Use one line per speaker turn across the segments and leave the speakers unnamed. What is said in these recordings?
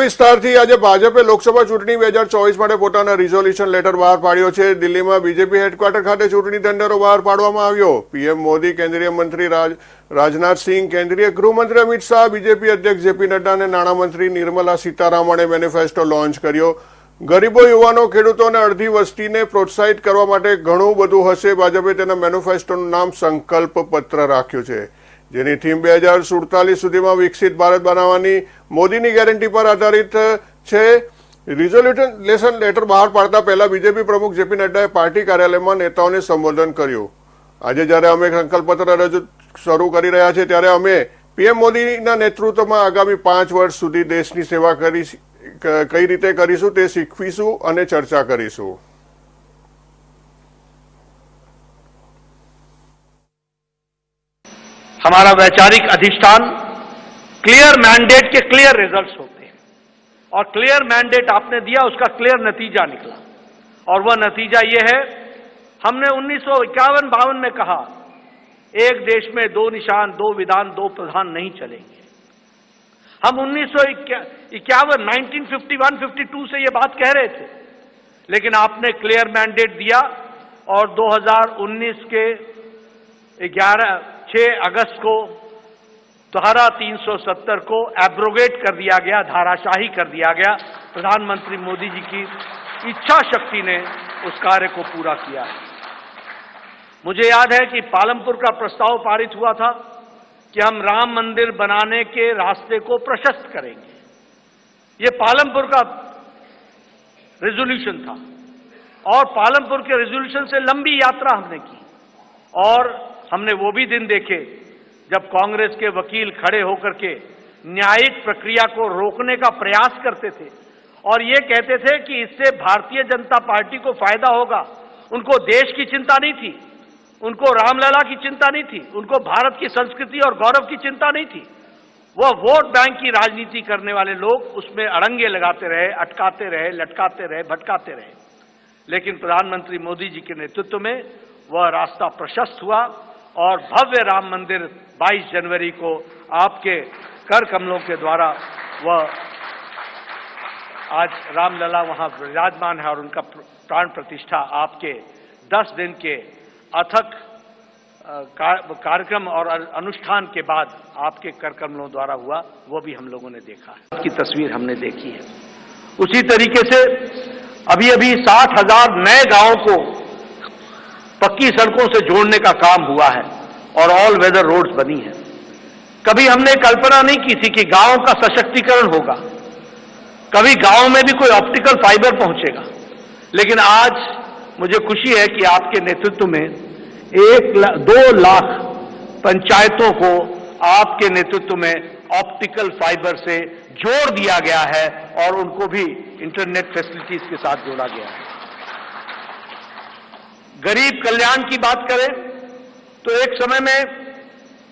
વિસ્તારથી આજે ભાજપે લોકસભા ચૂંટણી 2024 માટે પોતાનો રિઝોલ્યુશન લેટર બહાર પાડ્યો છે। દિલ્હીમાં બીજેપી હેડક્વાર્ટર ખાતે ચૂંટણી ઢંઢેરો બહાર પાડવામાં આવ્યો। પીએમ મોદી, કેન્દ્રીય મંત્રી રાજનાથ સિંહ, કેન્દ્રીય ગૃહમંત્રી અમિત શાહ, બીજેપી અધ્યક્ષ જેપી નડ્ડા અને નાણામંત્રી નિર્મલા સીતારામણે મેનિફેસ્ટો લોન્ચ કર્યો। ગરીબો, યુવાનો, ખેડૂતોને અડધી વસ્તીને પ્રોત્સાહિત કરવા માટે ઘણું બધું હશે। ભાજપે તેના મેનિફેસ્ટોનું નામ સંકલ્પ પત્ર રાખ્યું છે, જેની થીમ 2047 સુધીમાં વિકસિત ભારત બનાવવાની મોદીની ગેરંટી પર આધારિત છે। રિઝોલ્યુશન લેટર બહાર પાડતા પહેલા બીજેપી પ્રમુખ જેપી નડ્ડાએ પાર્ટી કાર્યાલયમાં નેતાઓને સંબોધન કર્યું। આજે જ્યારે અમે સંકલ્પપત્ર શરૂ કરી રહ્યા છીએ ત્યારે અમે પીએમ મોદીના નેતૃત્વમાં આગામી 5 વર્ષ સુધી દેશની સેવા કઈ રીતે કરીશું તે શીખવીશું અને ચર્ચા કરીશું।
हमारा वैचारिक अधिष्ठान क्लियर मैंडेट के क्लियर रिजल्ट्स होते हैं और क्लियर मैंडेट आपने दिया, उसका क्लियर नतीजा निकला और वह नतीजा ये है, हमने 1951-52 में कहा एक देश में 2 निशान, 2 विधान, 2 प्रधान नहीं चलेंगे। हम 1951-52 से ये बात कह रहे थे, लेकिन आपने क्लियर मैंडेट दिया और 2019 के 6 अगस्त को धारा 370 को एब्रोगेट कर दिया गया, धाराशाही कर दिया गया। प्रधानमंत्री मोदी जी की इच्छा शक्ति ने उस कार्य को पूरा किया है। मुझे याद है कि पालमपुर का प्रस्ताव पारित हुआ था कि हम राम मंदिर बनाने के रास्ते को प्रशस्त करेंगे। ये पालमपुर का रेजोल्यूशन था और पालमपुर के रेजोल्यूशन से लंबी यात्रा हमने की और हमने वो भी दिन देखे जब कांग्रेस के वकील खड़े होकर के न्यायिक प्रक्रिया को रोकने का प्रयास करते थे और ये कहते थे कि इससे भारतीय जनता पार्टी को फायदा होगा। उनको देश की चिंता नहीं थी, उनको रामलला की चिंता नहीं थी, उनको भारत की संस्कृति और गौरव की चिंता नहीं थी। वह वोट बैंक की राजनीति करने वाले लोग उसमें अड़ंगे लगाते रहे, अटकाते रहे, लटकाते रहे, भटकाते रहे। लेकिन प्रधानमंत्री मोदी जी के नेतृत्व में वह रास्ता प्रशस्त हुआ और भव्य राम मंदिर 22 जनवरी को आपके कर कमलों के द्वारा वह आज रामलला वहां विराजमान है और उनका प्राण प्रतिष्ठा आपके 10 दिन के अथक कार्यक्रम और अनुष्ठान के बाद आपके कर कमलों द्वारा हुआ, वो भी हम लोगों ने देखा है, की तस्वीर हमने देखी है। उसी तरीके से अभी 60,000 नए गांवों को पक्की सड़कों से जोड़ने का काम हुआ है और ऑल वेदर रोड्स बनी है। कभी हमने कल्पना नहीं की थी कि गांव का सशक्तिकरण होगा, कभी गांव में भी कोई ऑप्टिकल फाइबर पहुंचेगा, लेकिन आज मुझे खुशी है कि आपके नेतृत्व में 2 लाख पंचायतों को आपके नेतृत्व में ऑप्टिकल फाइबर से जोड़ दिया गया है और उनको भी इंटरनेट फैसिलिटीज के साथ जोड़ा गया है। गरीब कल्याण की बात करें तो एक समय में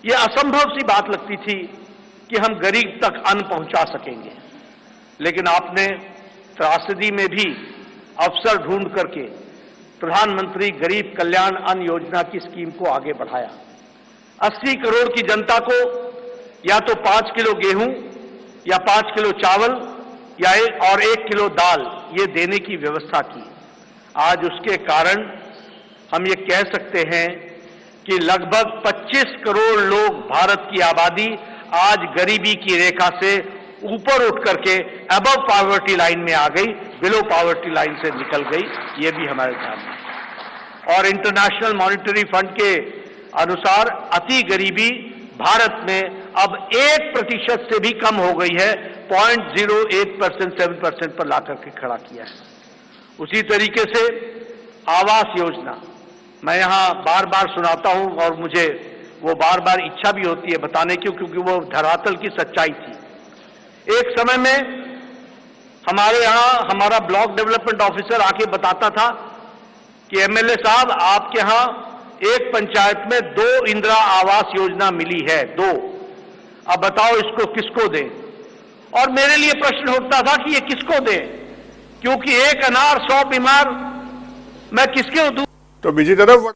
यह असंभव सी बात लगती थी कि हम गरीब तक अन्न पहुंचा सकेंगे, लेकिन आपने त्रासदी में भी अवसर ढूंढ करके प्रधानमंत्री गरीब कल्याण अन्न योजना की स्कीम को आगे बढ़ाया। 80 करोड़ की जनता को या तो 5 किलो गेहूं या 5 किलो चावल या 1 किलो दाल ये देने की व्यवस्था की। आज उसके कारण हम ये कह सकते हैं कि लगभग 25 करोड़ लोग, भारत की आबादी आज गरीबी की रेखा से ऊपर उठ करके अबव पॉवर्टी लाइन में आ गई, बिलो पॉवर्टी लाइन से निकल गई। ये भी हमारे सामने है। और इंटरनेशनल मॉनिटरी फंड के अनुसार अति गरीबी भारत में अब 1% से भी कम हो गई है, 0.08%, 7% पर लाकर के खड़ा किया है। उसी तरीके से आवास योजना मैं यहां बार बार सुनाता हूं और मुझे वो बार बार इच्छा भी होती है बताने की, क्योंकि वो धरातल की सच्चाई थी। एक समय में हमारे यहां हमारा ब्लॉक डेवलपमेंट ऑफिसर आके बताता था कि एमएलए साहब आपके यहां एक पंचायत में 2 इंदिरा आवास योजना मिली है, 2, अब बताओ इसको किसको दें। और मेरे लिए प्रश्न उठता था कि ये किसको दें, क्योंकि एक अनार 100 बीमार मैं किसके दूं।
तो बीजी तरफ